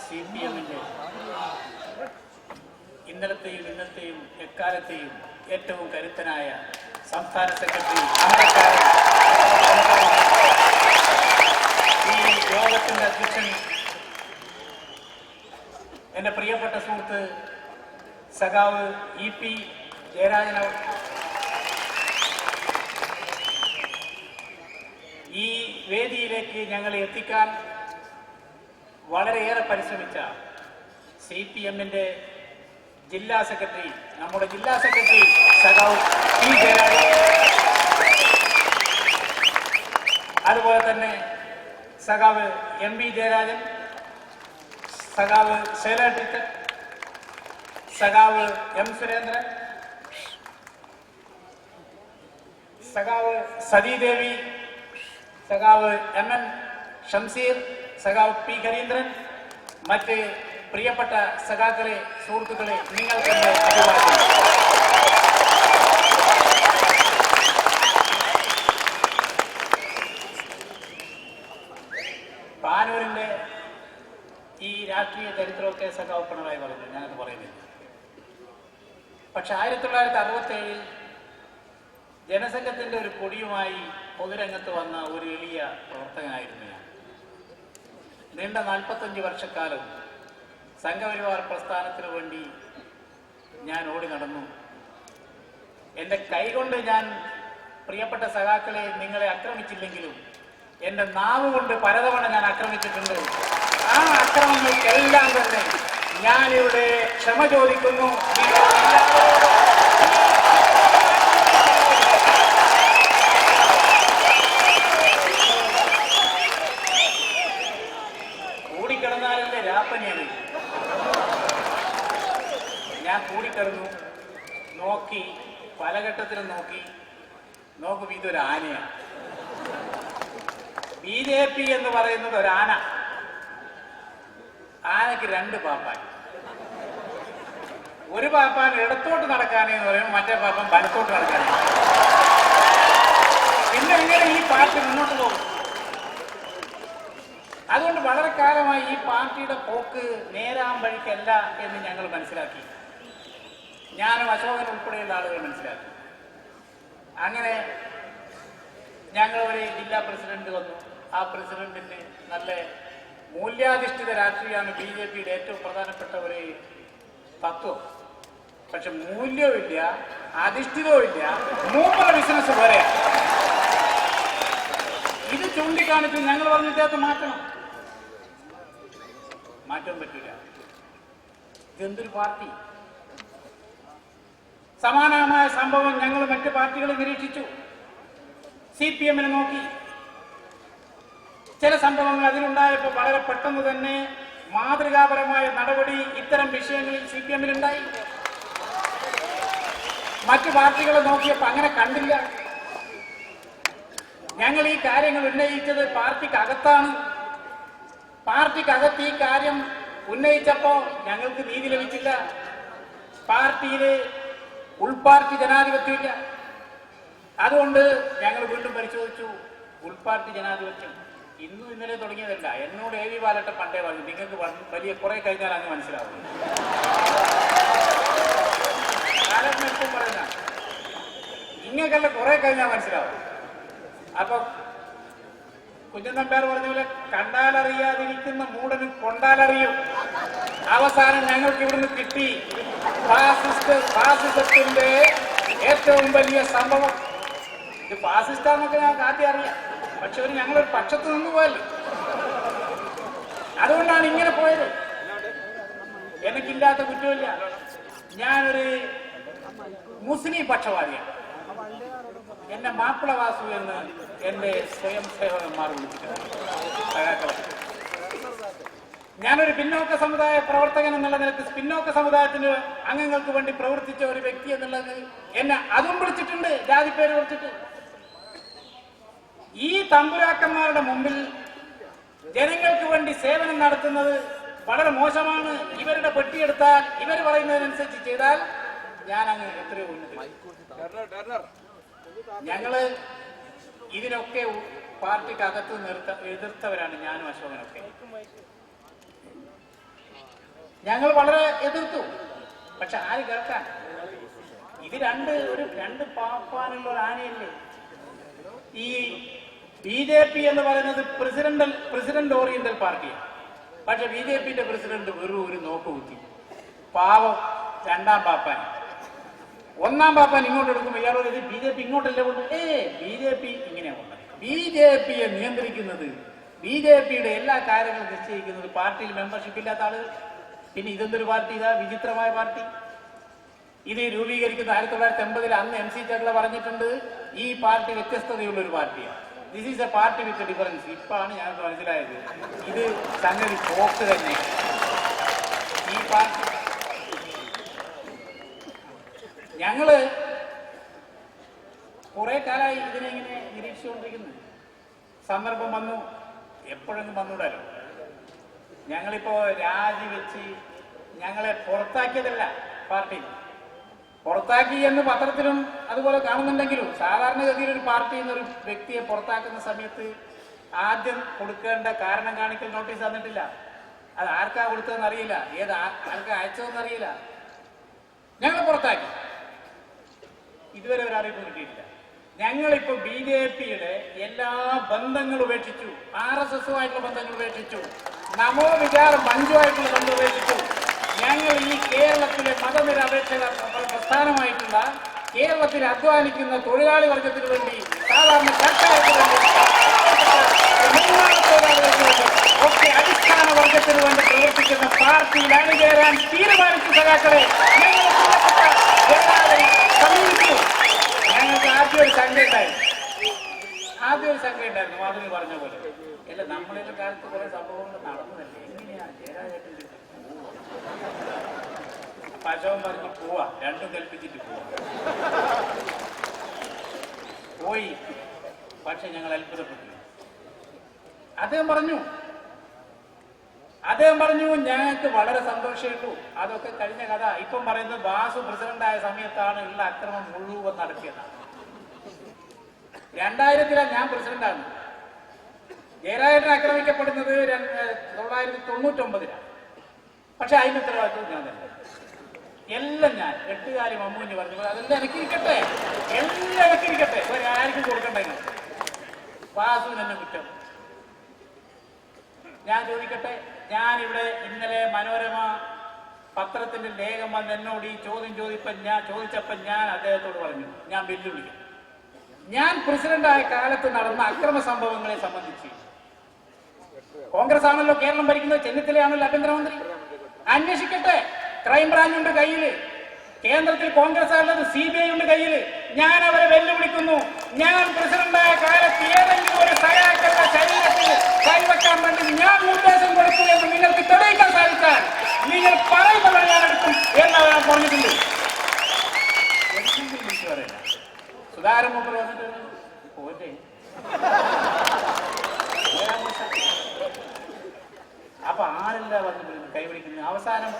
CPM-ന്റെ ഇന്നലത്തെയും ഇന്നത്തെയും എക്കാലത്തെയും ഏറ്റവും കരുത്തനായ സംസ്ഥാന സെക്രട്ടറി അമരക്കാരൻ, ഈ യോഗത്തിന്റെ അധ്യക്ഷൻ എൻ്റെ പ്രിയപ്പെട്ട സുഹൃത്ത് സഖാവ് EP ജയരാജൻ, ഈ വേദിയിലേക്ക് ഞങ്ങളെ എത്തിക്കാൻ വളരെയേറെ പരിശ്രമിച്ച CPM-ന്റെ ജില്ലാ സെക്രട്ടറി, നമ്മുടെ ജില്ലാ സെക്രട്ടറി സഖാവ് P ജയരാജൻ, അതുപോലെ തന്നെ സഖാവ് MB ജയരാജൻ, സഖാവ് ശൈല ടീച്ചർ, സഖാവ് M സുരേന്ദ്രൻ, സഖാവ് സതീദേവി, സഖാവ് MN ഷംസീർ, സഖാവ് P ഹരീന്ദ്രൻ, മറ്റ് പ്രിയപ്പെട്ട സഖാക്കളെ, സുഹൃത്തുക്കളെ, നിങ്ങൾക്ക് അഭിവാദ്യം. പാനൂരിന്റെ ഈ രാഷ്ട്രീയ ചരിത്രമൊക്കെ സഖാവ് പിണറായി പറഞ്ഞു, ഞാനത് പറയുന്നില്ല. പക്ഷെ 1967 ജനസംഘത്തിന്റെ ഒരു കൊടിയുമായി പൊതുരംഗത്ത് വന്ന ഒരു എളിയ പ്രവർത്തകനായിരുന്നു ഞാൻ. നീണ്ട 45 വർഷക്കാലം സംഘപരിവാർ പ്രസ്ഥാനത്തിനു വേണ്ടി ഞാൻ ഓടി നടന്നു. എൻ്റെ കൈകൊണ്ട് ഞാൻ പ്രിയപ്പെട്ട സഖാക്കളെ, നിങ്ങളെ ആക്രമിച്ചില്ലെങ്കിലും എൻ്റെ നാവ് കൊണ്ട് പലതവണ ഞാൻ ആക്രമിച്ചിട്ടുണ്ട്. ആ അക്രമങ്ങൾക്കെല്ലാം തന്നെ ഞാനിവിടെ ക്ഷമ ചോദിക്കുന്നു. കൂടിക്കിടന്നാലല്ലേ രാപ്പനെയാണ്. ഞാൻ കൂടിക്കിടന്നു, നോക്കി, പല ഘട്ടത്തിലും നോക്കുമ്പോൾ ഇതൊരു ആനയാണ്. BJP എന്ന് പറയുന്നത് ഒരാന. ആനയ്ക്ക് 2 പാപ്പാൻ. ഒരു പാപ്പാൻ ഇടത്തോട്ട് നടക്കാനെന്ന് പറയുമ്പോൾ മറ്റേ പാപ്പാൻ വലത്തോട്ട് നടക്കാനേ. പിന്നെ എങ്ങനെ ഈ പാർട്ടി മുന്നോട്ട് പോകും? അതുകൊണ്ട് വളരെ കാലമായി ഈ പാർട്ടിയുടെ പോക്ക് നേരാൻ വഴിക്കല്ല എന്ന് ഞങ്ങൾ മനസ്സിലാക്കി. ഞാനും അശോകൻ ഉൾപ്പെടെയുള്ള ആളുകൾ മനസ്സിലാക്കി. അങ്ങനെ ഞങ്ങൾ ഒരു ജില്ലാ പ്രസിഡന്റ് വന്നു. ആ പ്രസിഡന്റിന് നല്ല മൂല്യാധിഷ്ഠിത രാഷ്ട്രീയമാണ് BJPയുടെ ഏറ്റവും പ്രധാനപ്പെട്ട ഒരു തത്വം. പക്ഷെ മൂല്യവുമില്ല, അധിഷ്ഠിതവുമില്ല, മൂപ്പറ ബിസിനസ് പോലെയാ. ഇത് ചൂണ്ടിക്കാണിച്ച് ഞങ്ങൾ പറഞ്ഞിട്ട് മാറ്റണം പറ്റില്ല. ഇതെന്തൊരു പാർട്ടി? സമാനമായ സംഭവം ഞങ്ങൾ മറ്റ് പാർട്ടികളെ നിരീക്ഷിച്ചു. CPM-നെ നോക്കി. ചില സംഭവങ്ങൾ അതിലുണ്ടായപ്പോൾ വളരെ പെട്ടെന്ന് തന്നെ മാതൃകാപരമായ നടപടി ഇത്തരം വിഷയങ്ങളിൽ CPM-ലുണ്ടായി. മറ്റു പാർട്ടികളെ നോക്കിയപ്പോൾ അങ്ങനെ കണ്ടില്ല. ഞങ്ങൾ ഈ കാര്യങ്ങൾ ഉന്നയിച്ചത് പാർട്ടിക്കകത്താണ്. പാർട്ടിക്കകത്ത് ഈ കാര്യം ഉന്നയിച്ചപ്പോൾ ഞങ്ങൾക്ക് നീതി ലഭിച്ചില്ല. പാർട്ടിയിലെ ഉൾപാർട്ടി ജനാധിപത്യമില്ല. അതുകൊണ്ട് ഞങ്ങൾ വീണ്ടും പരിശോധിച്ചു. ഉൾപാർട്ടി ജനാധിപത്യം ഇന്നും ഇന്നലെ തുടങ്ങിയതല്ല. എന്നോട് AV ബാലട്ടൻ പണ്ടേ പറഞ്ഞു, നിങ്ങൾക്ക് വലിയ കുറെ കഴിഞ്ഞാൽ അങ്ങ് മനസ്സിലാവും. ബാലട്ടൻ പറയുന്ന ഇങ്ങനെയല്ല കുറെ കഴിഞ്ഞാൽ മനസ്സിലാവും. അപ്പൊ കുഞ്ഞനമ്പ്യാർ പറഞ്ഞ പോലെ കണ്ടാലറിയാതിരിക്കുന്ന മൂടന് കൊണ്ടാലറിയും. അവസാനം ഞങ്ങൾക്ക് ഇവിടുന്ന് കിട്ടി ഫാസിസത്തിന്റെ ഏറ്റവും വലിയ സംഭവം. ഇത് ഫാസിസ്റ്റാന്നൊക്കെ ഞങ്ങൾക്ക് ആദ്യം അറിയാം. പക്ഷെ ഞങ്ങളൊരു പക്ഷത്ത് നിന്ന് പോയല്ലോ. അതുകൊണ്ടാണ് ഇങ്ങനെ പോയത്. എനിക്കില്ലാത്ത കുറ്റമില്ല. ഞാനൊരു മുസ്ലിം പക്ഷപാതിയാണ്. എന്നെ മാപ്പിള വാസു എന്ന് എന്റെ സ്വയം സേവകന്മാർ വിളിച്ചിട്ടുണ്ട്. ഞാനൊരു പിന്നോക്ക സമുദായ പ്രവർത്തകൻ എന്നുള്ള നിലക്ക് പിന്നോക്ക സമുദായത്തിന് അംഗങ്ങൾക്ക് വേണ്ടി പ്രവർത്തിച്ച ഒരു വ്യക്തി എന്നുള്ളത് എന്നെ അതും വിളിച്ചിട്ടുണ്ട്, ജാതിപ്പേര് വിളിച്ചിട്ട്. ഈ തമ്പുരാക്കന്മാരുടെ മുമ്പിൽ ജനങ്ങൾക്ക് വേണ്ടി സേവനം നടത്തുന്നത് വളരെ മോശമാണ്. ഇവരുടെ പെട്ടിയെടുത്താൽ, ഇവർ പറയുന്നതിനനുസരിച്ച് ചെയ്താൽ ഞാൻ അങ്ങ് എത്രയോ ഉന്നതി. ഞങ്ങള് ഇതിനൊക്കെ പാർട്ടിക്കകത്ത് എതിർത്തവരാണ് ഞാനും അശോകനൊക്കെ. ഞങ്ങൾ വളരെ എതിർത്തു. പക്ഷെ ആര് കേൾക്കാൻ? ഇത് രണ്ട് പാപ്പാനുള്ള ഒരു ആനയല്ലേ. ഈ BJP എന്ന് പറയുന്നത് പ്രസിഡന്റ് ഓറിയന്റൽ പാർട്ടിയാണ്. പക്ഷെ BJPന്റെ പ്രസിഡന്റ് വെറും ഒരു നോക്ക് കുത്തി. പാവം രണ്ടാം പാപ്പാൻ. ഒന്നാം പാപ്പാൻ ഇങ്ങോട്ട് എടുക്കുമ്പോൾ ഇയാളോട് ഇത് BJP ഇങ്ങോട്ടല്ലേ കൊണ്ട് BJP ഇങ്ങനെ കൊണ്ട്. BJPയെ നിയന്ത്രിക്കുന്നത്, BJPയുടെ എല്ലാ കാര്യങ്ങളും നിശ്ചയിക്കുന്നത് പാർട്ടിയിൽ മെമ്പർഷിപ്പ് ഇല്ലാത്ത ആളുകൾ. പിന്നെ ഇതെന്തൊരു പാർട്ടി? ഇതാ വിചിത്രമായ പാർട്ടി. ഇത് രൂപീകരിക്കുന്ന 1980 അന്ന് MC ചാക്ല പറഞ്ഞിട്ടുണ്ട്, ഈ പാർട്ടി വ്യത്യസ്തതയുള്ള ഒരു പാർട്ടിയാണ്. This is a party with difference. ഇപ്പാണ് ഞങ്ങൾക്ക് മനസ്സിലായത് ഇത് സംഗതി പോക്ക് തന്നെ. ഈ പാർട്ടി ഞങ്ങള് കുറെ കാലമായി ഇതിനെ ഇങ്ങനെ നിരീക്ഷിച്ചുകൊണ്ടിരിക്കുന്നു. സന്ദർഭം വന്നു, എപ്പോഴെങ്കിലും വന്നൂടാലോ. ഞങ്ങളിപ്പോ രാജിവെച്ച് ഞങ്ങളെ പുറത്താക്കിയതല്ല, പാർട്ടി പുറത്താക്കി എന്ന് പത്രത്തിലും അതുപോലെ കാണുന്നുണ്ടെങ്കിലും സാധാരണഗതിയിൽ ഒരു പാർട്ടിയിൽ നിന്നൊരു വ്യക്തിയെ പുറത്താക്കുന്ന സമയത്ത് ആദ്യം കൊടുക്കേണ്ട കാരണം കാണിക്കൽ നോട്ടീസ് തന്നിട്ടില്ല. അത് ആർക്കാ കൊടുത്തതെന്ന് അറിയില്ല, ആർക്കാ അയച്ചതെന്ന് അറിയില്ല. ഞങ്ങൾ പുറത്താക്കി. ഇതുവരെ ഒരു അറിയിപ്പ് കിട്ടിയിട്ടില്ല. ഞങ്ങളിപ്പോ BJPയുടെ എല്ലാ ബന്ധങ്ങളും ഉപേക്ഷിച്ചു. RSSുമായിട്ടുള്ള ബന്ധങ്ങൾ ഉപേക്ഷിച്ചു. നമോ വിചാരം മഞ്ജുവായിട്ടുള്ള ബന്ധം ഉപേക്ഷിച്ചു. ഞങ്ങൾ ഈ കേരളത്തിലെ മതനിരപേക്ഷ പ്രസ്ഥാനമായിട്ടുള്ള കേരളത്തിൽ അധ്വാനിക്കുന്ന തൊഴിലാളി വർഗത്തിന് വേണ്ടി, സാധാരണക്കാർക്ക് വേണ്ടി, ഒക്കെ അടിസ്ഥാന വർഗത്തിന് വേണ്ടി പ്രവർത്തിക്കുന്ന പാർട്ടിയിൽ അണിചേരാൻ തീരുമാനിച്ചു. സഖാക്കളെ സമീപിച്ചു. ഞങ്ങൾക്ക് ആദ്യം ഒരു ശങ്കയുണ്ടായിരുന്നു. മാധവി പറഞ്ഞ പോലെ അല്ല, നമ്മളിലെ കാലത്ത് കുറെ സംഭവങ്ങൾ നടന്നതല്ലേ. എങ്ങനെയാ ജയരാജേട്ടൻ പശവൻ പറഞ്ഞ് പോവാ, രണ്ടും കൽപ്പിച്ചിട്ട് പോയി. പക്ഷെ ഞങ്ങൾ അത്ഭുതപ്പെട്ടു. അദ്ദേഹം പറഞ്ഞു ഞങ്ങൾക്ക് വളരെ സന്തോഷമുള്ളൂ. അതൊക്കെ കഴിഞ്ഞ കഥ. ഇപ്പം പറയുന്നത് ബാസു പ്രസിഡന്റായ സമയത്താണ് ഉള്ള അക്രമം മുഴുവൻ നടത്തിയതാണ്. 2000 ഞാൻ പ്രസിഡന്റാണ്. ജയരാജൻ ആക്രമിക്കപ്പെടുന്നത് 1999. പക്ഷെ അതിന്റെ ഉത്തരവാദിത്വം ഞാൻ തന്നെ. എല്ലാം ഞാൻ 8 കാര്യം അമ്മൂഞ്ഞ് പറഞ്ഞു, അതെല്ലാം എനിക്കിരിക്കട്ടെ, എല്ലാം എനിക്കിരിക്കട്ടെ, ആർക്കും കൊടുക്കണ്ടെങ്കിൽ. ബാസുവിന് എന്നെ കുറ്റം. ഞാൻ ചോദിക്കട്ടെ, ഞാനിവിടെ ഇന്നലെ മനോരമ പത്രത്തിന്റെ ലേഖം വന്ന് എന്നോട് ഈ ചോദ്യം ചോദിച്ചപ്പോൾ ഞാൻ അദ്ദേഹത്തോട് പറഞ്ഞു, ഞാൻ വെല്ലുവിളിക്കും. ഞാൻ പ്രസിഡന്റായ കാലത്ത് നടന്ന അക്രമ സംഭവങ്ങളെ സംബന്ധിച്ച് കോൺഗ്രസ് ആണല്ലോ കേരളം ഭരിക്കുന്നത്, ചെന്നിത്തലയാണല്ലോ ആഭ്യന്തരമന്ത്രി, അന്വേഷിക്കട്ടെ. ക്രൈംബ്രാഞ്ച് ഉണ്ട് കയ്യില്, കേന്ദ്രത്തിൽ കോൺഗ്രസ് ആണുള്ളത്, CBI ഉണ്ട് കയ്യില്. ഞാൻ അവരെ വെല്ലുവിളിക്കുന്നു. ഞാൻ പ്രസിഡന്റായ കാലത്ത് ഏതെങ്കിലും ഒരു സഹാക്കളുടെ ശരീരത്തിൽ കൈവെക്കാൻ വേണ്ടി ഞാൻ നിർദ്ദേശം കൊടുത്തു എന്ന് നിങ്ങൾക്ക് തെളിയിക്കാൻ സാധിച്ചാൽ നിങ്ങൾ പറയുന്നത് ഞാൻ എടുക്കും എന്നാണ് ഞാൻ പറഞ്ഞിട്ടുണ്ട്. സുധാകരൻ മൂപ്പർ വന്നിട്ട് പോരെ. അപ്പൊ ആരെല്ലാം വന്നിട്ട് കൈപിടിക്കുന്നു. അവസാനം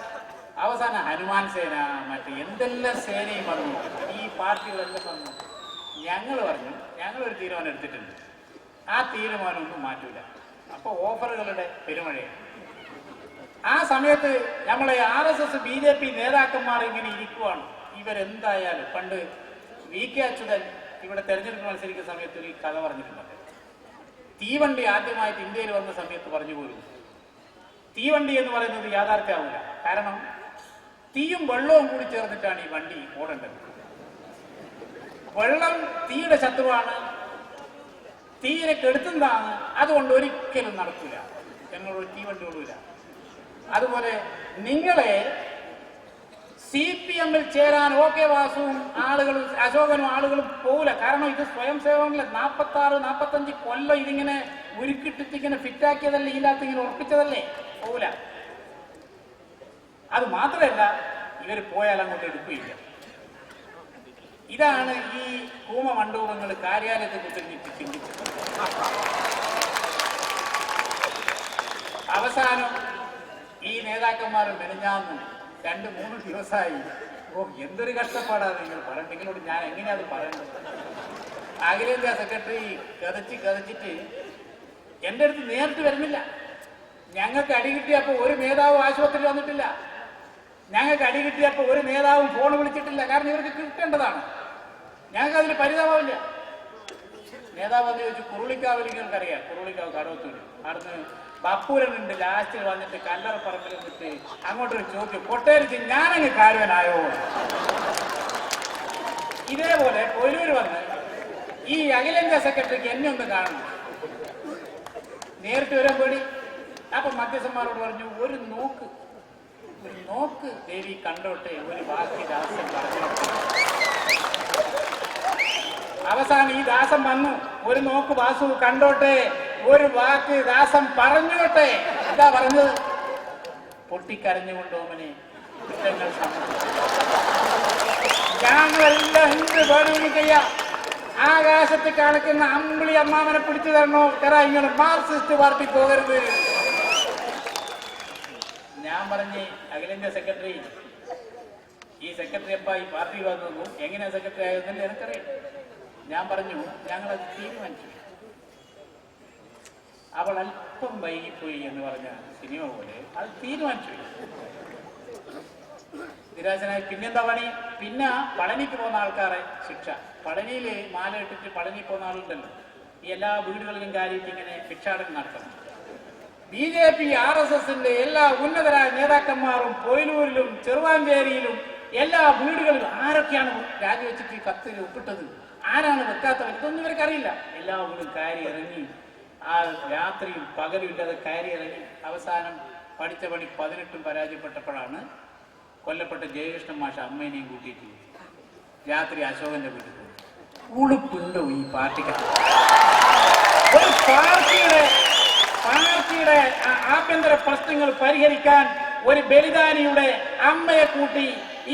ഹനുമാൻ സേന, മറ്റേ എന്തെല്ലാം സേനയും വന്നു, ഈ പാർട്ടികളെല്ലാം വന്നു. ഞങ്ങളൊരു തീരുമാനം എടുത്തിട്ടുണ്ട്. ആ തീരുമാനം ഒന്നും മാറ്റൂല. അപ്പൊ ഓഫറുകളുടെ പെരുമഴയാണ്. ആ സമയത്ത് നമ്മളെ RSS BJP നേതാക്കന്മാർ ഇങ്ങനെ ഇരിക്കുവാണ്. ഇവരെന്തായാലും പണ്ട് VK അച്യുതൻ ഇവിടെ തെരഞ്ഞെടുപ്പ് മത്സരിക്കുന്ന സമയത്ത് ഒരു കഥ പറഞ്ഞിട്ടുണ്ട്. തീവണ്ടി ആദ്യമായിട്ട് ഇന്ത്യയിൽ വന്ന സമയത്ത് പറഞ്ഞു പോലും തീവണ്ടി എന്ന് പറയുന്നത് യാഥാർത്ഥ്യമാവില്ല. കാരണം തീയും വെള്ളവും കൂടി ചേർന്നിട്ടാണ് ഈ വണ്ടി ഓടേണ്ടത്. വെള്ളം തീയുടെ ശത്രുവാണ്, തീരെ കെടുത്തുന്നതാണ്. അതുകൊണ്ട് ഒരിക്കലും നടക്കില്ല, ഞങ്ങളൊരു തീവണ്ടി ഓടൂല. അതുപോലെ നിങ്ങളെ CPM-ൽ ചേരാൻ OK വാസുവും ആളുകളും അശോകനും ആളുകളും പോകില്ല. കാരണം ഇത് സ്വയം സേവകങ്ങളെ 46-45 കൊല്ലം ഇതിങ്ങനെ ഉരുക്കിട്ടിങ്ങനെ ഫിറ്റാക്കിയതല്ലേ, ഇതിനകത്ത് ഇങ്ങനെ ഉറപ്പിച്ചതല്ലേ, പോകില്ല. അത് മാത്രമല്ല, ഇവർ പോയാൽ അങ്ങോട്ട് എടുക്കുകയില്ല. ഇതാണ് ഈ കൂമമണ്ഡൂപങ്ങൾ കാര്യാലയത്തെ കുറിച്ച് ചിന്തിച്ചത്. അവസാനം ഈ നേതാക്കന്മാർ മെനഞ്ഞാന്ന് 2-3 ദിവസമായി എന്തൊരു കഷ്ടപ്പാടാണ് നിങ്ങൾ പറയുന്നത്. നിങ്ങളോട് ഞാൻ എങ്ങനെയാ അത് പറയുന്നത്? അഖിലേന്ത്യാ സെക്രട്ടറി കഥച്ചിട്ട് എൻ്റെ അടുത്ത് നേരിട്ട് വരുന്നില്ല. ഞങ്ങൾക്ക് അടി കിട്ടിയപ്പോൾ ഒരു നേതാവ് ആശുപത്രിയിൽ വന്നിട്ടില്ല. ഞങ്ങൾക്ക് അടി കിട്ടിയപ്പോൾ ഒരു നേതാവും ഫോൺ വിളിച്ചിട്ടില്ല. കാരണം ഇവർക്ക് കിട്ടേണ്ടതാണ്. ഞങ്ങൾക്ക് അതിന് പരിതാപമില്ല. നേതാവ് എന്ന് ചോദിച്ചു കുറുളിക്കാവ് നിങ്ങൾക്കറിയാം, കുറുളിക്കാവ് കടവത്തൂര് അവിടുന്ന് ബപ്പൂരനുണ്ട്. ലാസ്റ്റ് വന്നിട്ട് കല്ലറ പറമ്പിൽ നിന്നിട്ട് അങ്ങോട്ടൊരു ചോദ്യം, കൊട്ടേരിച്ച് ഞാനങ്ങ് കാരുവനായോ. ഇതേപോലെ കൊല്ലൂർ വന്ന് ഈ അഖിലേന്ത്യാ സെക്രട്ടറിക്ക് എന്നെ ഒന്ന് കാണണം, നേരിട്ട് വരാൻ പേടി. അപ്പൊ മധ്യസ്ഥന്മാരോട് പറഞ്ഞു, ഒരു നോക്ക് ദേവി കണ്ടോട്ടെ, ഒരു വാക്ക് ദാസൻ പറഞ്ഞു. അവസാനം ഈ ദാസൻ വന്നു, ഒരു നോക്ക് വാസു കണ്ടോട്ടെ, ഒരു വാക്ക് ദാസൻ പറഞ്ഞോട്ടെ. എന്താ പറഞ്ഞത്? പൊട്ടിക്കരഞ്ഞുകൊണ്ട് ഓമനെ കുറ്റങ്ങൾ ഞങ്ങളെല്ലാം എന്ത് പേടിക്കുക, ആകാശത്ത് കാണിക്കുന്ന അമ്പിളി അമ്മാമനെ പിടിച്ചു തരണോ, ഇങ്ങനെ മാർക്സിസ്റ്റ് പാർട്ടി പോകരുത്. ഞാൻ പറഞ്ഞ് അഖിലേന്ത്യാ സെക്രട്ടറി, ഈ സെക്രട്ടറി അപ്പ ഈ പാർട്ടി വന്നു, എങ്ങനെയാ സെക്രട്ടറി ആയതെന്ന് എനിക്കറിയാം. ഞാൻ പറഞ്ഞു ഞങ്ങളത് തീരുമാനിച്ചു. അവൾ അല്പം വൈകിപ്പോയി എന്ന് പറഞ്ഞ സിനിമ പോലെ അത് തീരുമാനിച്ചു. നിരാശനായി പിന്നെന്താ പണി? പിന്നെ പളനിക്ക് പോകുന്ന ആൾക്കാരെ ശിക്ഷ. പളനിയില് മാല ഇട്ടിട്ട് പളനി പോകുന്ന ആളുണ്ടല്ലോ, ഈ എല്ലാ വീടുകളിലും കാര്യമായിട്ട് ഇങ്ങനെ ഭിക്ഷാടനം നടത്തണം. BJP RSSന്റെ എല്ലാ ഉന്നതരായ നേതാക്കന്മാരും പൊയിലൂരിലും ചെറുവാഞ്ചേരിയിലും എല്ലാ വീടുകളിലും ആരൊക്കെയാണ് രാജിവെച്ചിട്ട് കത്തിൽ ഒപ്പിട്ടത്, ആരാണ് വെക്കാത്തവർ, ഇതൊന്നും ഇവർക്ക് അറിയില്ല. എല്ലാ വീടും കയറി ഇറങ്ങി, ആ രാത്രിയും പകലും ഇല്ലാതെ കയറി ഇറങ്ങി. അവസാനം പഠിച്ച പണി 18 പരാജയപ്പെട്ടപ്പോഴാണ് കൊല്ലപ്പെട്ട ജയകൃഷ്ണൻ മാഷ അമ്മേനെയും കൂട്ടിയിട്ട് രാത്രി അശോകന്റെ വീട്ടിൽ പോയി. ഉളുപ്പുണ്ടോ ഈ പാർട്ടിക്ക്? ഒരു പാർട്ടിയുടെ ആഭ്യന്തര പ്രശ്നങ്ങൾ പരിഹരിക്കാൻ ഒരു ബലിദാനിയുടെ അമ്മയെ കൂട്ടി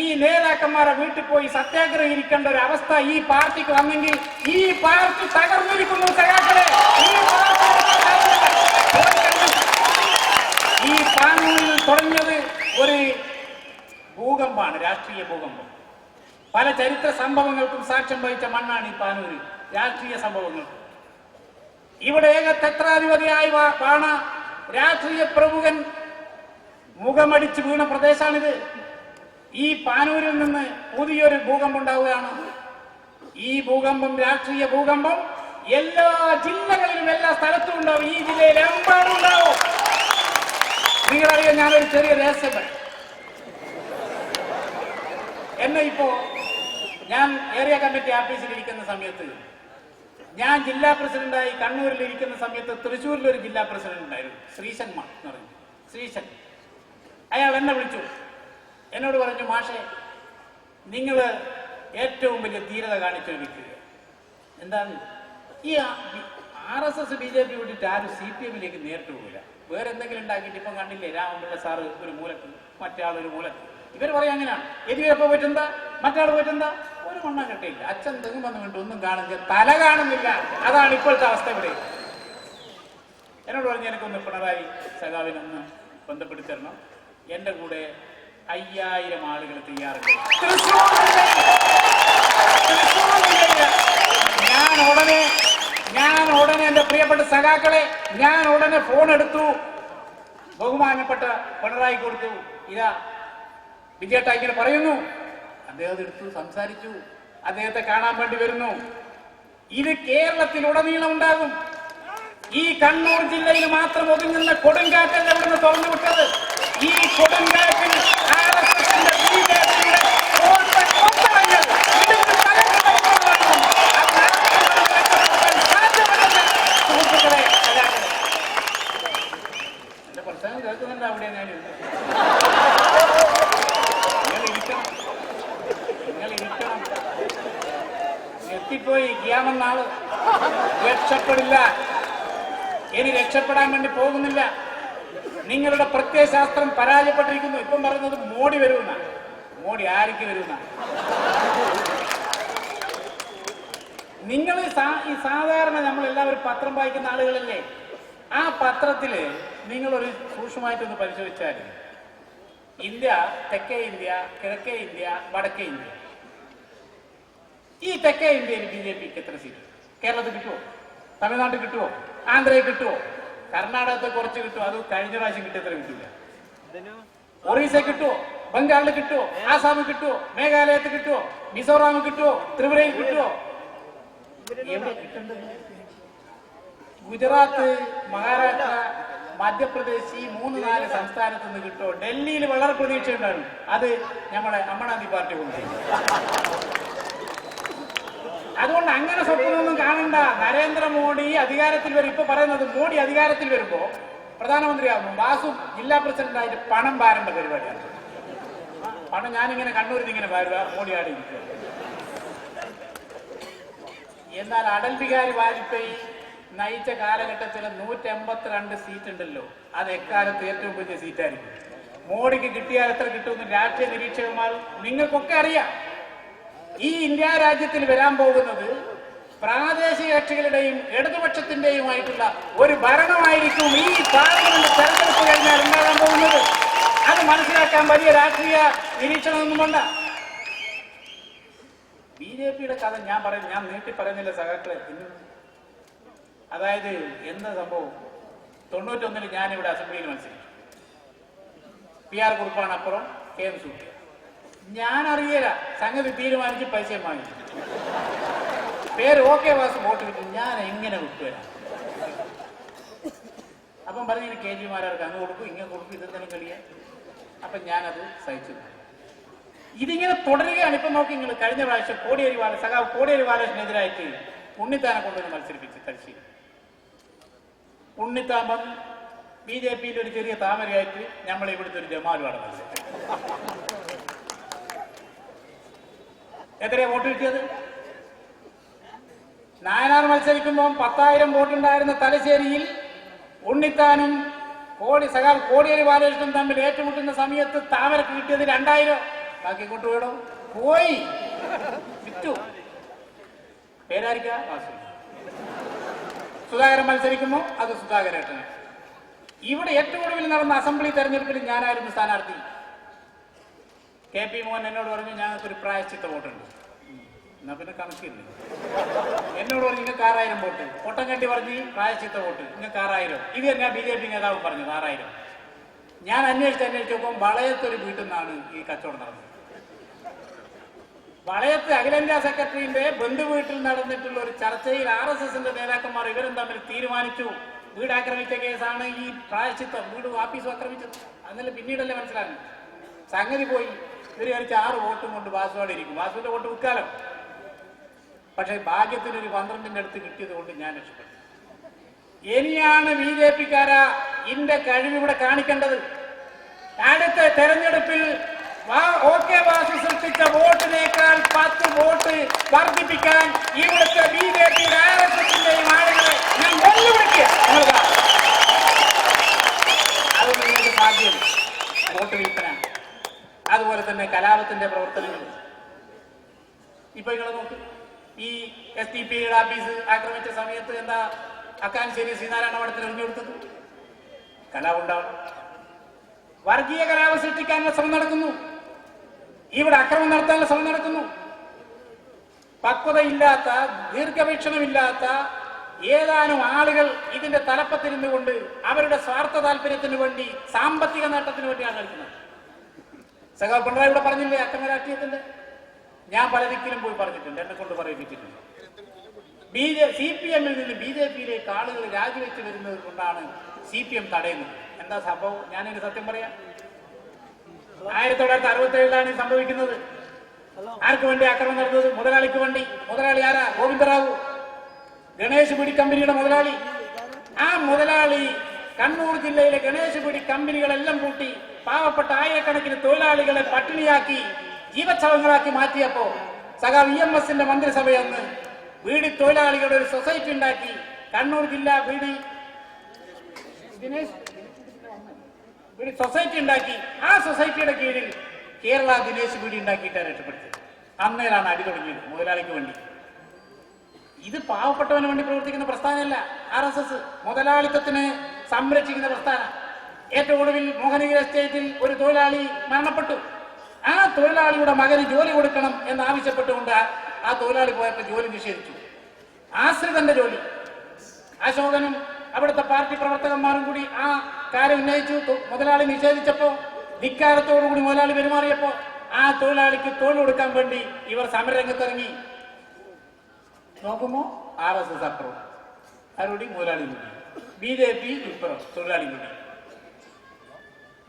ഈ നേതാക്കന്മാരെ വീട്ടിൽ പോയി സത്യാഗ്രഹം ഇരിക്കേണ്ട ഒരു അവസ്ഥ ഈ പാർട്ടിക്ക് വന്നെങ്കിൽ ഈ പാർട്ടി തകർന്നിരിക്കുന്നു സഖാക്കളെ. ഈ പാനൂരിൽ തുടങ്ങിയത് ഒരു ഭൂകമ്പമാണ്, രാഷ്ട്രീയ ഭൂകമ്പം. പല ചരിത്ര സംഭവങ്ങൾക്കും സാക്ഷ്യം വഹിച്ച മണ്ണാണ് ഈ പാനൂര്, രാഷ്ട്രീയ സംഭവങ്ങൾക്ക്. ഇവിടെ ഏകഛത്രാധിപതിയായി വാണ രാഷ്ട്രീയ പ്രമുഖൻ മുഖമടിച്ച് വീണ പ്രദേശമാണിത്. ഈ പാനൂരിൽ നിന്ന് പുതിയൊരു ഭൂകമ്പം ഉണ്ടാവുകയാണ്. ഈ ഭൂകമ്പം, രാഷ്ട്രീയ ഭൂകമ്പം എല്ലാ ജില്ലകളിലും എല്ലാ സ്ഥലത്തും ഉണ്ടാവും. ഈ ജില്ലയിൽ എമ്പാടും ഉണ്ടാവും. നിങ്ങളറിയാം, ഞാനൊരു ചെറിയ രഹസ്യം. എന്നെ ഞാൻ ഏരിയ കമ്മിറ്റി ഓഫീസിൽ ഇരിക്കുന്ന സമയത്ത്, ഞാൻ ജില്ലാ പ്രസിഡന്റായി കണ്ണൂരിൽ ഇരിക്കുന്ന സമയത്ത് തൃശ്ശൂരിലൊരു ജില്ലാ പ്രസിഡന്റ് ഉണ്ടായിരുന്നു, ശ്രീശൻ എന്ന് പറഞ്ഞു. ശ്രീശൻ അയാൾ എന്നെ വിളിച്ചു, എന്നോട് പറഞ്ഞു, മാഷെ നിങ്ങൾ ഏറ്റവും വലിയ ധീരത കാണിച്ചൊരു വ്യക്തി. എന്താണ്? ഈ RSS BJP വിട്ടിട്ട് ആരും CPM-ലേക്ക് നേരിട്ട് പോകില്ല. വേറെ എന്തെങ്കിലും ഉണ്ടാക്കിയിട്ട് ഇപ്പം കണ്ടില്ലേ, രാമപിള്ള സാറ് ഒരു മൂലക്ക്, മറ്റേ ആളൊരു മൂലക്ക്. ഇവർ പറയാം അങ്ങനെയാണ്. എതിരപ്പോ പറ്റെന്താ, മറ്റാൾ പറ്റെന്താ, ഒരു മണ്ണം കെട്ടിയില്ല. അച്ഛൻ തെങ്ങും വന്നു കണ്ടു, ഒന്നും കാണുന്നില്ല, തല കാണുന്നില്ല. അതാണ് ഇപ്പോഴത്തെ അവസ്ഥ ഇവിടെ. എന്നോട് പറഞ്ഞു, എനിക്കൊന്ന് പിണറായി സഖാവിനൊന്ന് ബന്ധപ്പെടുത്തി തരണം, എന്റെ കൂടെ 5000 ആളുകൾ തയ്യാറുണ്ട്. ഞാൻ ഉടനെ എന്റെ പ്രിയപ്പെട്ട സഖാക്കളെ, ഞാൻ ഉടനെ ഫോൺ എടുത്തു, ബഹുമാനപ്പെട്ട പിണറായി കൊടുത്തു. ഇതാ വിജയേട്ട ഇങ്ങനെ പറയുന്നു. അദ്ദേഹം എടുത്തു, സംസാരിച്ചു, അദ്ദേഹത്തെ കാണാൻ വേണ്ടി വരുന്നു. ഇത് കേരളത്തിലുടനീളം ഉണ്ടാകും. ഈ കണ്ണൂർ ജില്ലയിൽ മാത്രം ഒതുങ്ങുന്ന കൊടുങ്കാറ്റല്ല ഇവിടുന്ന് തുറന്നു വിട്ടത്. ഈ കൊടുങ്കാറ്റിൽ എന്റെ പ്രസംഗം കേൾക്കുന്നുണ്ട് അവിടെ. നിങ്ങൾ ഇരിക്കണം. എത്തിപ്പോയി ഗ്യാമെന്നാള് രക്ഷപ്പെടില്ല. ഇനി രക്ഷപ്പെടാൻ വേണ്ടി പോകുന്നില്ല. നിങ്ങളുടെ പ്രത്യയശാസ്ത്രം പരാജയപ്പെട്ടിരിക്കുന്നു. ഇപ്പം പറയുന്നത് മോഡി വരുന്ന. മോഡി ആർക്ക് വരുന്ന? നിങ്ങൾ ഈ സാധാരണ നമ്മളെല്ലാവരും പത്രം വായിക്കുന്ന ആളുകളല്ലേ? ആ പത്രത്തില് നിങ്ങളൊരു സൂക്ഷ്മമായിട്ടൊന്ന് പരിശോധിച്ചാൽ ഇന്ത്യ, തെക്കേ ഇന്ത്യ, കിഴക്കേ ഇന്ത്യ, വടക്കേ ഇന്ത്യ. ഈ തെക്കേ ഇന്ത്യയിൽ BJPക്ക് എത്ര സീറ്റ്? കേരളത്തിൽ കിട്ടുമോ? തമിഴ്നാട്ടിൽ കിട്ടുമോ? ആന്ധ്രയിൽ കിട്ടുമോ? കർണാടകത്തെ കുറച്ച് കിട്ടുമോ? അത് കഴിഞ്ഞ പ്രാവശ്യം കിട്ടിയത്ര കിട്ടില്ല. ഒറീസ കിട്ടുമോ? ബംഗാളിൽ കിട്ടുമോ? ആസാമിൽ കിട്ടുമോ? മേഘാലയത്തിൽ കിട്ടുമോ? മിസോറാമിൽ കിട്ടുമോ? ത്രിപുരയിൽ കിട്ടുമോ? എവിടെ കിട്ടേണ്ടത്? ഗുജറാത്ത്, മഹാരാഷ്ട്ര, മധ്യപ്രദേശ് ഈ 3-4 സംസ്ഥാനത്ത് നിന്ന് കിട്ടുമോ? ഡൽഹിയിൽ വളരെ പ്രതീക്ഷയുണ്ടായിരുന്നു. അത് നമ്മുടെ അമ്മണാന്തി പാർട്ടി കൊണ്ടുപോയി. അതുകൊണ്ട് അങ്ങനെ സ്വപ്നമൊന്നും കാണണ്ട. നരേന്ദ്രമോദി അധികാരത്തിൽ വരും. ഇപ്പൊ പറയുന്നത് മോഡി അധികാരത്തിൽ വരുമ്പോ പ്രധാനമന്ത്രിയാകും, വാസു ജില്ലാ പ്രസിഡന്റായിട്ട് പണം പാരേണ്ട പരിപാടിയാണ്. പണം ഞാനിങ്ങനെ കണ്ണൂരിൽ നിന്ന് ഇങ്ങനെ പാരുക, മോഡി ആടെ ഇരിക്കുക. എന്നാൽ അടൽ ബിഹാരി വാജ്പേയി നയിച്ച കാലഘട്ടത്തിൽ 182 സീറ്റ് ഉണ്ടല്ലോ, അത് എക്കാലത്ത് ഏറ്റവും വലിയ സീറ്റായിരിക്കും. മോഡിക്ക് കിട്ടിയാൽ എത്ര കിട്ടുമെന്ന് രാഷ്ട്രീയ നിരീക്ഷകന്മാർ നിങ്ങൾക്കൊക്കെ അറിയാം. ഈ ഇന്ത്യ രാജ്യത്തിൽ വരാൻ പോകുന്നത് പ്രാദേശിക കക്ഷികളുടെയും ഇടതുപക്ഷത്തിന്റെയുമായിട്ടുള്ള ഒരു ഭരണമായിരിക്കും ഈ പാർലമെന്റ് തെരഞ്ഞെടുപ്പ് കഴിഞ്ഞാൽ ഉണ്ടാകാൻ പോകുന്നത്. അത് മനസ്സിലാക്കാൻ വലിയ രാഷ്ട്രീയ നിരീക്ഷണമൊന്നും വേണ്ട. ബി.ജെ.പിയുടെ കഥ ഞാൻ നീട്ടി പറയുന്നില്ല സഖാക്കളെ. അതായത് എന്താ സംഭവം, 91 ഞാനിവിടെ അസംബ്ലിയിൽ മത്സരിച്ചു. PR കുറുപ്പാണ് അപ്പുറം, KM സൂര്യ. ഞാൻ അറിയില്ല, സംഗതി തീരുമാനിച്ച് പൈസ വാങ്ങി, പേര് OK വാസ് വോട്ട് കിട്ടും. ഞാൻ എങ്ങനെ വിട്ടുവരാം? അപ്പം പറഞ്ഞ KG-മാർക്ക് അങ്ങ് കൊടുക്കും, ഇങ്ങനെ കൊടുക്കും, ഇതെന്തെങ്കിലും കളിയാ. അപ്പം ഞാനത് സഹിച്ചു. ഇതിങ്ങനെ തുടരുകയാണ്. ഇപ്പം നോക്കി നിങ്ങൾ, കഴിഞ്ഞ പ്രാവശ്യം സഖാവ് കോടിയേരി ബാലകൃഷ്ണനെതിരായിട്ട് ഉണ്ണിത്താനെ കൊണ്ടുവന്ന് മത്സരിപ്പിച്ച് തലശ്ശേരി. ഉണ്ണിത്താൻ വന്ന് ബി.ജെ.പിയിൽ ഒരു ചെറിയ താമരയായിട്ട് നമ്മൾ ഇവിടുത്തെ ഒരു ജമാലുമാണ് മത്സരിച്ചത്. എത്രയാ വോട്ട് കിട്ടിയത്? നായനാർ മത്സരിക്കുമ്പോൾ 10,000 വോട്ടുണ്ടായിരുന്ന തലശ്ശേരിയിൽ ഉണ്ണിത്താനും സഖാവ് കോടിയേരി ബാലകൃഷ്ണൻ തമ്മിൽ ഏറ്റുമുട്ടുന്ന സമയത്ത് താമരക്ക് കിട്ടിയത് 2,000. ബാക്കി കൊണ്ട് വേണോ പോയി വിറ്റു. പേരായിരിക്കാം വാസു. സുധാകരൻ മത്സരിക്കുമ്പോൾ അത് സുധാകരേട്ടന്. ഇവിടെ ഏറ്റവും ഒടുവിൽ നടന്ന അസംബ്ലി തെരഞ്ഞെടുപ്പിൽ ഞാനായിരുന്നു സ്ഥാനാർത്ഥി. KP മോഹൻ എന്നോട് പറഞ്ഞു, ഞങ്ങൾക്കൊരു പ്രായശ്ചിത്ത വോട്ടുണ്ട്. എന്നാ പിന്നെ കണക്കില്ല. എന്നോട് പറഞ്ഞു, നിങ്ങൾക്ക് 6,000 വോട്ട്. ഒട്ടംകണ്ടി പറഞ്ഞ് പ്രായശ്ചിത്ത വോട്ട്, നിങ്ങൾക്ക് 6,000. ഇത് ഞാൻ BJP നേതാവ് പറഞ്ഞത് 6,000. ഞാൻ അന്വേഷിച്ചപ്പോൾ വളയത്തൊരു വീട്ടിൽ നിന്നാണ് ഈ കച്ചവടം നടന്നത്. വളയത്ത് അഖിലേന്ത്യാ സെക്രട്ടറിന്റെ ബന്ധുവീട്ടിൽ നടന്നിട്ടുള്ള ഒരു ചർച്ചയിൽ RSSന്റെ നേതാക്കന്മാർ ഇവരും തമ്മിൽ തീരുമാനിച്ചു, വീട് ആക്രമിച്ച കേസാണ് ഈ പ്രായശ്ചിത്തം, വീട് ആഫീസും ആക്രമിച്ചത്. അന്നല്ല പിന്നീടല്ലേ മനസ്സിലാകും. സംഗതി പോയി. ഇവർ കഴിച്ച് 6 വോട്ടും കൊണ്ട് വാസുവാടെ ഇരിക്കും. വാസുവിന്റെ വോട്ട് വിൽക്കാലോ. പക്ഷെ ഭാഗ്യത്തിനൊരു 12ന്റെ അടുത്ത് കിട്ടിയത് കൊണ്ട് ഞാൻ രക്ഷപ്പെട്ടു. ഇനിയാണ് BJP-ക്കാരാ ഇന്റെ കഴിവിവിടെ കാണിക്കേണ്ടത്. അടുത്ത തെരഞ്ഞെടുപ്പിൽ OK വാസു സൃഷ്ടിച്ച വോട്ടിനേക്കാൾ 10 വോട്ട് വർദ്ധിപ്പിക്കാൻ ഇവിടുത്തെ BJP-യുടെ RSSന്റെയും ആളുകളെ ഞാൻ വെല്ലുവിളിക്കുക. അത് നിങ്ങൾക്ക് സാധ്യം. വോട്ട് വിൽപ്പന, അതുപോലെ തന്നെ കലാപത്തിന്റെ പ്രവർത്തനങ്ങൾ. ഇപ്പൊ നിങ്ങൾ നോക്ക്, ഈ SDPയുടെ ഓഫീസ് ആക്രമിച്ച സമയത്ത് എന്താ അക്കാൻശ്ശേരി ശ്രീനാരായണ മഠത്തിൽ എറിഞ്ഞു കൊടുത്തത്? കലാപം ഉണ്ടാവണം. വർഗീയ കലാപം സൃഷ്ടിക്കാനുള്ള ശ്രമം നടക്കുന്നു. ഇവിടെ അക്രമം നടത്താനുള്ള ശ്രമം നടക്കുന്നു. പക്വതയില്ലാത്ത, ദീർഘവീക്ഷണമില്ലാത്ത ഏതാനും ആളുകൾ ഇതിന്റെ തലപ്പത്തിരുന്നു കൊണ്ട് അവരുടെ സ്വാർത്ഥ താല്പര്യത്തിന് വേണ്ടി, സാമ്പത്തിക നേട്ടത്തിന് വേണ്ടിയാണ് കളിക്കുന്നത്. സഖാവ് പിണറായി ഇവിടെ പറഞ്ഞില്ലേ അക്രമ രാഷ്ട്രീയത്തിന്റെ? ഞാൻ പല ദിക്കിലും പോയി പറഞ്ഞിട്ടുണ്ട്, എന്നെ കൊണ്ട് പറയിപ്പിച്ചിട്ടുണ്ട്. CPM-ൽ നിന്ന് BJP-യിലേക്ക് ആളുകൾ രാജിവെച്ച് വരുന്നത് കൊണ്ടാണ് CPM തടയുന്നത്. എന്താ സംഭവം? ഞാനിത് സത്യം പറയാം. 1967 സംഭവിക്കുന്നത്. ആർക്ക് വേണ്ടി ആക്രമണം നടന്നത്? മുതലാളിക്ക് വേണ്ടി. മുതലാളി ആരാ? ഗോവിന്ദറാവു, ഗണേശ് ബിഡി കമ്പനിയുടെ മുതലാളി. ആ മുതലാളി കണ്ണൂർ ജില്ലയിലെ ഗണേശ് ബിഡി കമ്പനികളെല്ലാം കൂട്ടി പാവപ്പെട്ട ആയിരക്കണക്കിന് തൊഴിലാളികളെ പട്ടിണിയാക്കി ജീവച്ഛവങ്ങളാക്കി മാറ്റിയപ്പോ സഖാവ് EMS-ന്റെ മന്ത്രിസഭയെന്ന് ബീഡി തൊഴിലാളികളുടെ ഒരു സൊസൈറ്റി ഉണ്ടാക്കി. കണ്ണൂർ ജില്ലാ ബീഡി സൊസൈറ്റി ഉണ്ടാക്കി. ആ സൊസൈറ്റിയുടെ കീഴിൽ കേരള ദിനേശ് ബീഡി ഉണ്ടാക്കിയിട്ടാണ് രക്ഷപ്പെടുത്തിയത്. അന്നേരാണ് അടി തുടങ്ങിയത് മുതലാളിക്ക് വേണ്ടി. ഇത് പാവപ്പെട്ടവന് വേണ്ടി പ്രവർത്തിക്കുന്ന പ്രസ്ഥാനമല്ല RSS. മുതലാളിത്തത്തിനെ സംരക്ഷിക്കുന്ന പ്രസ്ഥാനം. ഏറ്റവും ഒടുവിൽ മോഹനഗിരി എസ്റ്റേറ്റിൽ ഒരു തൊഴിലാളി മരണപ്പെട്ടു. ആ തൊഴിലാളിയുടെ മകന് ജോലി കൊടുക്കണം എന്നാവശ്യപ്പെട്ടുകൊണ്ട് ആ തൊഴിലാളി പോയപ്പോൾ ജോലി നിഷേധിച്ചു. ആശ്രിതന്റെ ജോലി. അശോകനും അവിടുത്തെ പാർട്ടി പ്രവർത്തകന്മാരും കൂടി ആ കാര്യം ഉന്നയിച്ചു. മുതലാളി നിഷേധിച്ചപ്പോ ധിക്കാരത്തോടുകൂടി മുതലാളി പെരുമാറിയപ്പോ ആ തൊഴിലാളിക്ക് തൊഴിൽ കൊടുക്കാൻ വേണ്ടി ഇവർ സമരരംഗത്തിറങ്ങി. നോക്കുമ്പോ RSS അപ്പുറം, ആരോടി മുതലാളി കൂടി, BJP ഇപ്പുറം, തൊഴിലാളി കൂടി.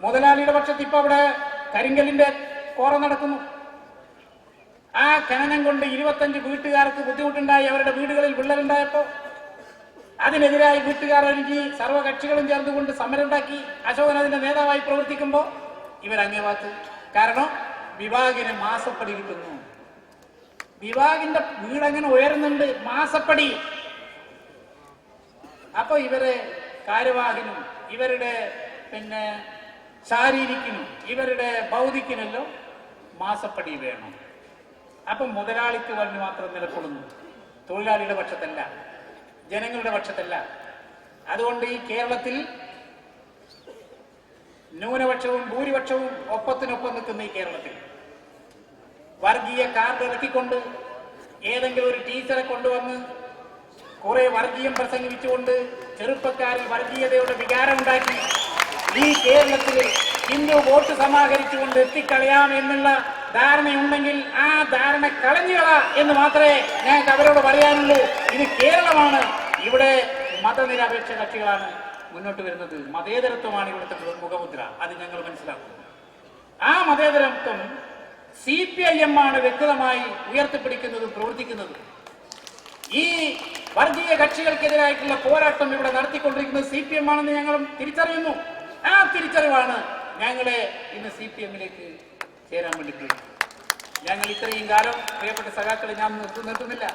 മുതലാളിയുടെ പക്ഷത്ത് ഇപ്പൊ അവിടെ കരിങ്കലിന്റെ കോറ നടക്കുന്നു. ആ ഖനനം കൊണ്ട് 25 വീട്ടുകാർക്ക് ബുദ്ധിമുട്ടുണ്ടായി. അവരുടെ വീടുകളിൽ വിള്ളലുണ്ടായപ്പോ അതിനെതിരായി വീട്ടുകാർ ഒരുങ്ങി സർവകക്ഷികളും ചേർന്നുകൊണ്ട് സമരമുണ്ടാക്കി. അശോകൻ അതിന്റെ നേതാവായി പ്രവർത്തിക്കുമ്പോ ഇവരങ്ങേ ഭാഗത്ത്. കാരണം വിഭാഗിന് മാസപ്പടി കിട്ടുന്നു. വിഭാഗിന്റെ വീടങ്ങനെ ഉയരുന്നുണ്ട്, മാസപ്പടി. അപ്പൊ ഇവരെ കാര്യവാഹിനും ഇവരുടെ ശാരീരിക്കിനും ഇവരുടെ ഭൗതിക്കിനെല്ലാം മാസപ്പടി വേണം. അപ്പൊ മുതലാളിക്ക് വേണ്ടി മാത്രം നിലകൊള്ളുന്നു, തൊഴിലാളിയുടെ പക്ഷത്തല്ല, ജനങ്ങളുടെ പക്ഷത്തല്ല. അതുകൊണ്ട് ഈ കേരളത്തിൽ ന്യൂനപക്ഷവും ഭൂരിപക്ഷവും ഒപ്പത്തിനൊപ്പം നിൽക്കുന്ന ഈ കേരളത്തിൽ വർഗീയ കാർഡ് ഇറക്കിക്കൊണ്ട് ഏതെങ്കിലും ഒരു ടീച്ചറെ കൊണ്ടുവന്ന് കുറെ വർഗീയം പ്രസംഗിച്ചുകൊണ്ട് ചെറുപ്പക്കാരിൽ വർഗീയതയുടെ വികാരം ഉണ്ടാക്കി ഈ കേരളത്തിൽ ഹിന്ദു വോട്ട് സമാഹരിച്ചുകൊണ്ട് എത്തിക്കളയാം എന്നുള്ള ധാരണയുണ്ടെങ്കിൽ ആ ധാരണ കളഞ്ഞുകള എന്ന് മാത്രമേ ഞങ്ങൾക്ക് അവരോട് പറയാനുള്ളൂ. ഇത് കേരളമാണ്, ഇവിടെ മതനിരപേക്ഷ കക്ഷികളാണ് മുന്നോട്ട് വരുന്നത്. മതേതരത്വമാണ് ഇവിടുത്തെ മുഖമുദ്ര, അത് ഞങ്ങൾ മനസ്സിലാക്കുന്നു. ആ മതേതരത്വം CPIM ആണ് വ്യക്തമായി ഉയർത്തിപ്പിടിക്കുന്നതും പ്രവർത്തിക്കുന്നതും. ഈ വർഗീയ കക്ഷികൾക്കെതിരായിട്ടുള്ള പോരാട്ടം ഇവിടെ നടത്തിക്കൊണ്ടിരിക്കുന്നത് CPM ആണെന്ന് ഞങ്ങളും തിരിച്ചറിയുന്നു. ആ തിരിച്ചറിവാണ് ഞങ്ങളെ ഇന്ന് CPM-ലേക്ക് ചേരാൻ വേണ്ടി പോയി. ഞങ്ങൾ ഇത്രയും കാലം, പ്രിയപ്പെട്ട സഖാക്കളെ ഞാൻ നിർത്തുന്നില്ല,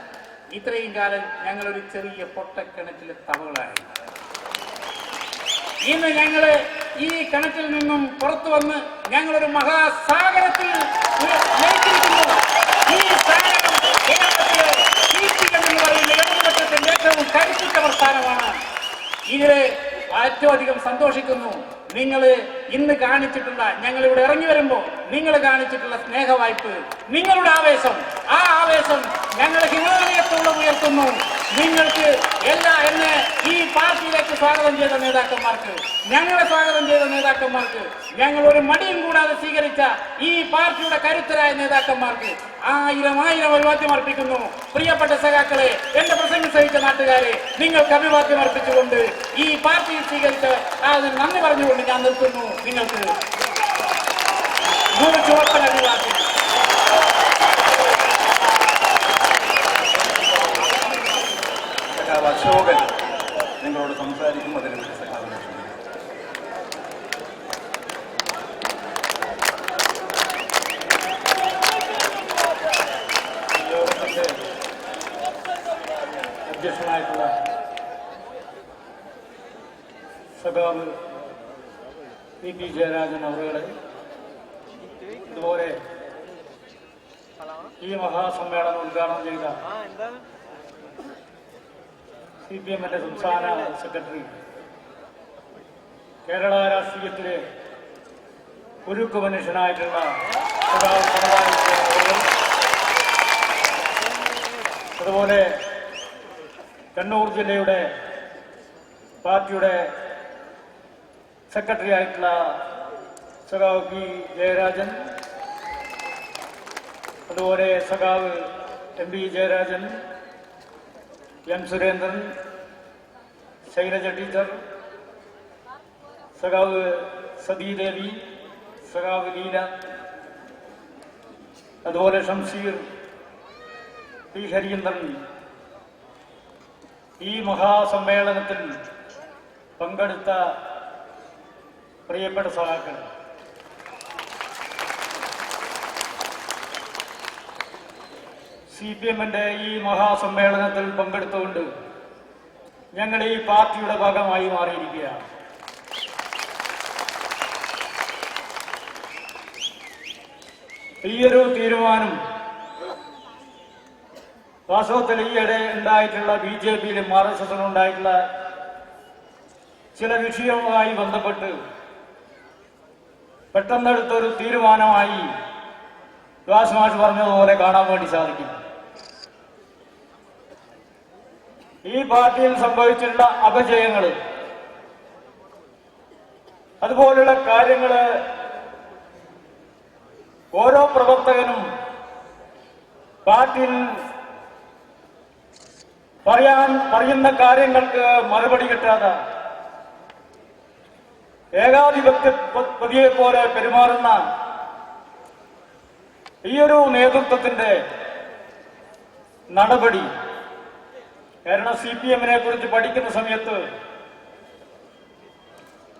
ഇത്രയും കാലം ഞങ്ങളൊരു ചെറിയ പൊട്ടക്കിണറ്റിലെ തവകളായി. ഇന്ന് ഞങ്ങള് ഈ കിണറ്റിൽ നിന്നും പുറത്തു വന്ന് ഞങ്ങളൊരു മഹാസാഗരത്തിൽ ലയിച്ചിരിക്കുന്നു. ഈ സാഗരം കേരളത്തിലെ CPM എന്ന് പറയുന്ന ഇടതുപക്ഷത്തിന്റെ ഏറ്റവും കരുത്തുറ്റ പ്രസ്ഥാനമാണ്. ഇതില് ഏറ്റവും അധികം സന്തോഷിക്കുന്നു. നിങ്ങൾ ഇന്ന് കാണിച്ചിട്ടുള്ള, ഞങ്ങൾ ഇവിടെ ഇറങ്ങി വരുമ്പോൾ നിങ്ങൾ കാണിച്ചിട്ടുള്ള സ്നേഹവായ്പ്, നിങ്ങളുടെ ആവേശം, ആ ആവേശം ഞങ്ങൾ ഹിമാലയത്തോളം ഉയർത്തുന്നു. നിങ്ങൾക്ക് എന്നെ ഈ പാർട്ടിയിലേക്ക് സ്വാഗതം ചെയ്ത നേതാക്കന്മാർക്ക്, ഞങ്ങളെ സ്വാഗതം ചെയ്ത നേതാക്കന്മാർക്ക്, ഞങ്ങൾ ഒരു മടിയും കൂടാതെ സ്വീകരിച്ച ഈ പാർട്ടിയുടെ കരുത്തരായ നേതാക്കന്മാർക്ക് 1000 അഭിവാദ്യം അർപ്പിക്കുന്നു. പ്രിയപ്പെട്ട സഖാക്കളെ, എന്റെ പ്രസംഗം സഹിച്ച നാട്ടുകാരെ, നിങ്ങൾക്ക് അഭിവാദ്യം അർപ്പിച്ചുകൊണ്ട് ഈ പാർട്ടിയിൽ സ്വീകരിച്ച് അതിന് നന്ദി പറഞ്ഞുകൊണ്ട് ഞാൻ നിർത്തുന്നു. നിങ്ങൾക്ക് 100 ചുവപ്പൻ അഭിവാദ്യം. അശോകൻ നിങ്ങളോട് സംസാരിക്കും. അതിനെക്കുറിച്ച് സഖാവിനെ യോഗത്തിന്റെ അധ്യക്ഷനായിട്ടുള്ള സഖാവ് VP ജയരാജൻ അവരുടെ, ഇതുപോലെ ഈ മഹാസമ്മേളനം ഉദ്ഘാടനം ചെയ്ത CPM-ന്റെ സംസ്ഥാന സെക്രട്ടറി, കേരള രാഷ്ട്രീയത്തിലെ ഉരുക്കു മനുഷ്യനായിട്ടുള്ള അതുപോലെ കണ്ണൂർ ജില്ലയുടെ പാർട്ടിയുടെ സെക്രട്ടറി ആയിട്ടുള്ള സഖാവ് P. ജയരാജൻ, അതുപോലെ സഖാവ് MP Jayarajan, M. Surendran, Shailaja teacher, സഖാവ് സതീദേവി, സഖാവ് ലീല, അതുപോലെ ഷംസീർ, P. ഹരീന്ദ്രൻ, ഈ മഹാസമ്മേളനത്തിൽ പങ്കെടുത്ത പ്രിയപ്പെട്ട സഖാക്കൾ, CPM-ന്റെ ഈ മഹാസമ്മേളനത്തിൽ പങ്കെടുത്തുകൊണ്ട് ഞങ്ങൾ ഈ പാർട്ടിയുടെ ഭാഗമായി മാറിയിരിക്കുകയാണ്. ഈയൊരു തീരുമാനം വാസ്തവത്തിൽ ഈയിടെ ഉണ്ടായിട്ടുള്ള BJP-യിലും RSS-ലും ഉണ്ടായിട്ടുള്ള ചില വിഷയവുമായി ബന്ധപ്പെട്ട് പെട്ടെന്നെടുത്തൊരു തീരുമാനമായി വ്യാസ് മാഷ് പറഞ്ഞതുപോലെ കാണാൻ വേണ്ടി സാധിക്കും. ഈ പാർട്ടിയിൽ സംഭവിച്ചിട്ടുള്ള അപജയങ്ങൾ, അതുപോലുള്ള കാര്യങ്ങൾ ഓരോ പ്രവർത്തകനും പാർട്ടിയിൽ പറയുന്ന കാര്യങ്ങൾക്ക് മറുപടി കിട്ടാതെ ഏകാധിപത്യയെ പോലെ പെരുമാറുന്ന ഈയൊരു നേതൃത്വത്തിന്റെ നടപടി, കാരണം CPM-നെ കുറിച്ച് പഠിക്കുന്ന സമയത്ത്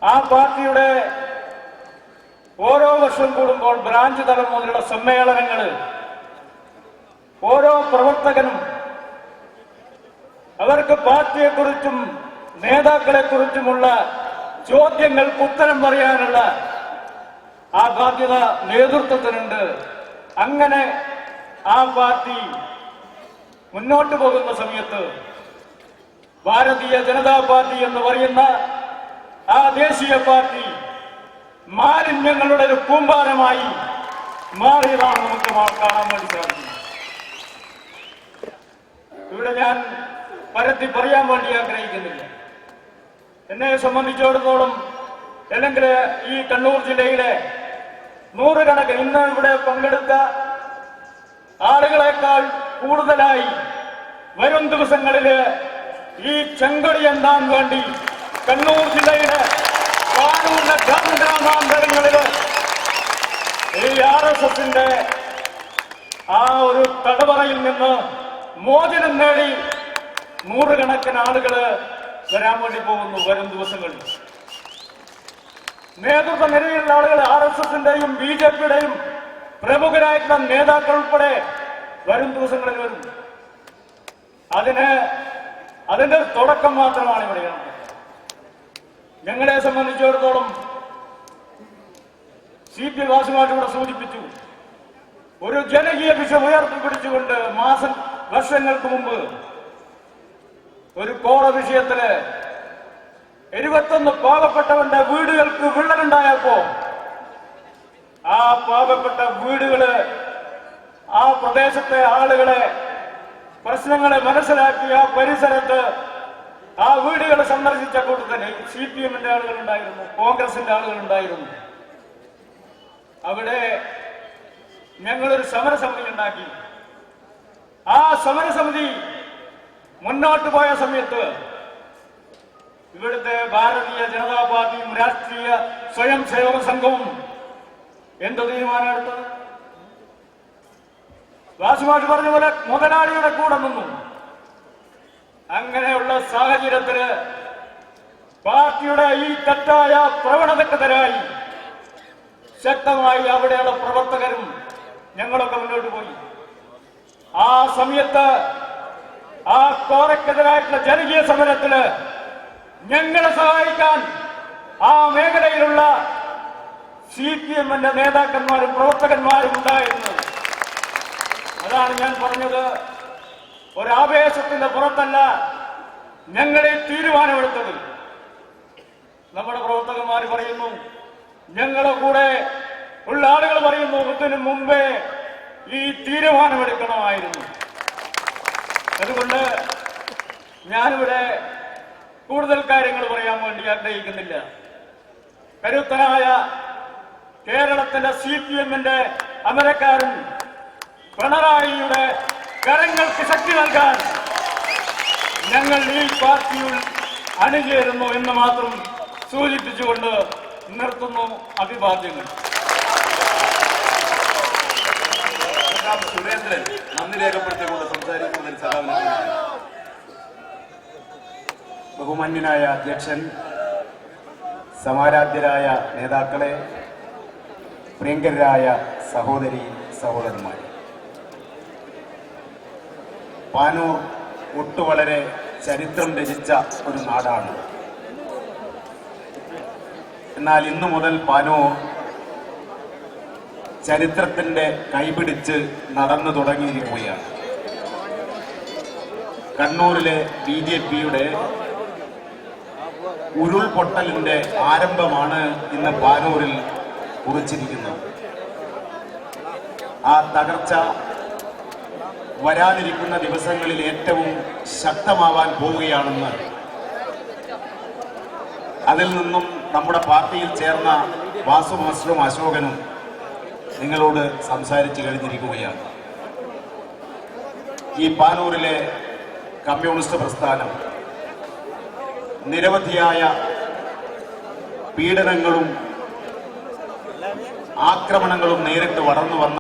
ആ പാർട്ടിയുടെ ഓരോ വർഷം കൂടുമ്പോൾ ബ്രാഞ്ച് തലം മുതലുള്ള സമ്മേളനങ്ങൾ ഓരോ പ്രവർത്തകനും അവർക്ക് പാർട്ടിയെക്കുറിച്ചും നേതാക്കളെക്കുറിച്ചുമുള്ള ചോദ്യങ്ങൾക്ക് ഉത്തരം പറയാനുള്ള ആ ബാധ്യത നേതൃത്വത്തിനുണ്ട്. അങ്ങനെ ആ പാർട്ടി മുന്നോട്ട് പോകുന്ന സമയത്ത് ഭാരതീയ ജനതാ പാർട്ടി എന്ന് പറയുന്ന ആ ദേശീയ പാർട്ടി മാലിന്യങ്ങളുടെ ഒരു കൂമ്പാരമായി മാറിയതാണ് നമുക്ക് കാണാൻ വേണ്ടി സാധിക്കും. ഇവിടെ ഞാൻ പരത്തി പറയാൻ വേണ്ടി ആഗ്രഹിക്കുന്നില്ല. എന്നെ സംബന്ധിച്ചിടത്തോളം അല്ലെങ്കിൽ ഈ കണ്ണൂർ ജില്ലയിലെ നൂറുകണക്കിന് ഇന്ന് ഇവിടെ പങ്കെടുത്ത ആളുകളെക്കാൾ കൂടുതലായി വരും ദിവസങ്ങളില് ഈ ചെങ്കൊടി എന്താൻ വേണ്ടി കണ്ണൂർ ജില്ലയുടെ പാനൂരിലെ ഗ്രാമാന്തരങ്ങളില് ഈ RSSന്റെ ആ ഒരു തടവറയിൽ നിന്ന് മോചനം നേടി നൂറുകണക്കിന് ആളുകള് വരാൻ വേണ്ടി പോകുന്നു വരും ദിവസങ്ങളിൽ. നേതൃത്വ നിരയിലുള്ള ആളുകൾ RSSന്റെയും BJP-യുടെയും പ്രമുഖരായിട്ടുള്ള നേതാക്കൾ ഉൾപ്പെടെ വരും ദിവസങ്ങളിൽ വരും. അതിന്റെ തുടക്കം മാത്രമാണ് ഇവിടെ. ഞങ്ങളെ സംബന്ധിച്ചിടത്തോളം CP വാസുമായിട്ട് ഇവിടെ സൂചിപ്പിച്ചു, ഒരു ജനകീയ വിഷയം ഉയർത്തിപ്പിടിച്ചുകൊണ്ട് വർഷങ്ങൾക്ക് മുമ്പ് ഒരു കോറ വിഷയത്തില് 21 പാവപ്പെട്ടവന്റെ വീടുകൾക്ക് വിള്ളലുണ്ടായപ്പോ ആ പാവപ്പെട്ട വീടുകള് ആ പ്രദേശത്തെ ആളുകളെ പ്രശ്നങ്ങളെ മനസ്സിലാക്കി ആ പരിസരത്ത് ആ വീടുകൾ സന്ദർശിച്ച കൂട്ടത്തിൽ CPM-ന്റെ ആളുകളുണ്ടായിരുന്നു, കോൺഗ്രസിന്റെ ആളുകളുണ്ടായിരുന്നു. അവിടെ ഞങ്ങളൊരു സമരസമിതി ഉണ്ടാക്കി. ആ സമരസമിതി മുന്നോട്ട് പോയ സമയത്ത് ഇവിടുത്തെ ഭാരതീയ ജനതാ പാർട്ടിയും രാഷ്ട്രീയ സ്വയം സേവക സംഘവും എന്ത് തീരുമാനമെടുത്തത്? വാസുമാഷ് പറഞ്ഞ പോലെ മുതലാളിയുടെ കൂടെ നിന്നു. അങ്ങനെയുള്ള സാഹചര്യത്തില് പാർട്ടിയുടെ ഈ തെറ്റായ പ്രവണതക്കെതിരായി ശക്തമായി അവിടെയുള്ള പ്രവർത്തകരും ഞങ്ങളൊക്കെ മുന്നോട്ട് പോയി. ആ സമയത്ത് ആ കോറയ്ക്കെതിരായിട്ടുള്ള ജനകീയ സമരത്തില് ഞങ്ങളെ സഹായിക്കാൻ ആ മേഖലയിലുള്ള CPM-ന്റെ നേതാക്കന്മാരും പ്രവർത്തകന്മാരും ഉണ്ടായിരുന്നു. അതാണ് ഞാൻ പറഞ്ഞത്, ഒരാവേശത്തിന്റെ പുറത്തല്ല ഞങ്ങളെ തീരുമാനമെടുത്തത്. നമ്മുടെ പ്രവർത്തകന്മാർ പറയുന്നു, ഞങ്ങളുടെ കൂടെ ഉള്ള ആളുകൾ പറയുന്നു, ഇതിനു മുമ്പേ ഈ തീരുമാനമെടുക്കണമായിരുന്നു. അതുകൊണ്ട് ഞാനിവിടെ കൂടുതൽ കാര്യങ്ങൾ പറയാൻ വേണ്ടി ആഗ്രഹിക്കുന്നില്ല. കരുത്തനായ കേരളത്തിലെ CPM-ന്റെ അമരക്കാരൻ പിണറായിയുടെ കരങ്ങൾക്ക് ശക്തി നൽകാൻ ഞങ്ങൾ ഈ പാർട്ടിയിൽ അണിചേരുന്നു എന്ന് മാത്രം സൂചിപ്പിച്ചുകൊണ്ട് നിർത്തുന്നു. അഭിവാദ്യങ്ങൾ. സുരേന്ദ്രൻ നന്ദി രേഖപ്പെടുത്തിക്കൊണ്ട് സംസാരിക്കുന്നതിൽ സഹായം. ബഹുമാന്യനായ അധ്യക്ഷൻ, സമാരാധ്യരായ നേതാക്കളെ, പ്രിയങ്കരായ സഹോദരി സഹോദരന്മാർ, പാനൂർ വളരെ ചരിത്രം രചിച്ച ഒരു നാടാണ്. എന്നാൽ ഇന്നു മുതൽ പാനൂർ ചരിത്രത്തിന്റെ കൈപിടിച്ച് നടന്നു തുടങ്ങിയിരിക്കുകയാണ്. കണ്ണൂരിലെ BJP-യുടെ ഉരുൾപൊട്ടലിന്റെ ആരംഭമാണ് ഇന്ന് പാനൂരിൽ കുറിച്ചിരിക്കുന്നത്. ആ തകർച്ച വരാനിരിക്കുന്ന ദിവസങ്ങളിൽ ഏറ്റവും ശക്തമാവാൻ പോവുകയാണെന്ന് അതിൽ നിന്നും നമ്മുടെ പാർട്ടിയിൽ ചേർന്ന വാസു മാസ്റ്ററും അശോകനും നിങ്ങളോട് സംസാരിച്ചു കഴിഞ്ഞിരിക്കുകയാണ്. ഈ പാനൂരിലെ കമ്മ്യൂണിസ്റ്റ് പ്രസ്ഥാനം നിരവധിയായ പീഡനങ്ങളും ആക്രമണങ്ങളും നേരിട്ട് വളർന്നു വന്ന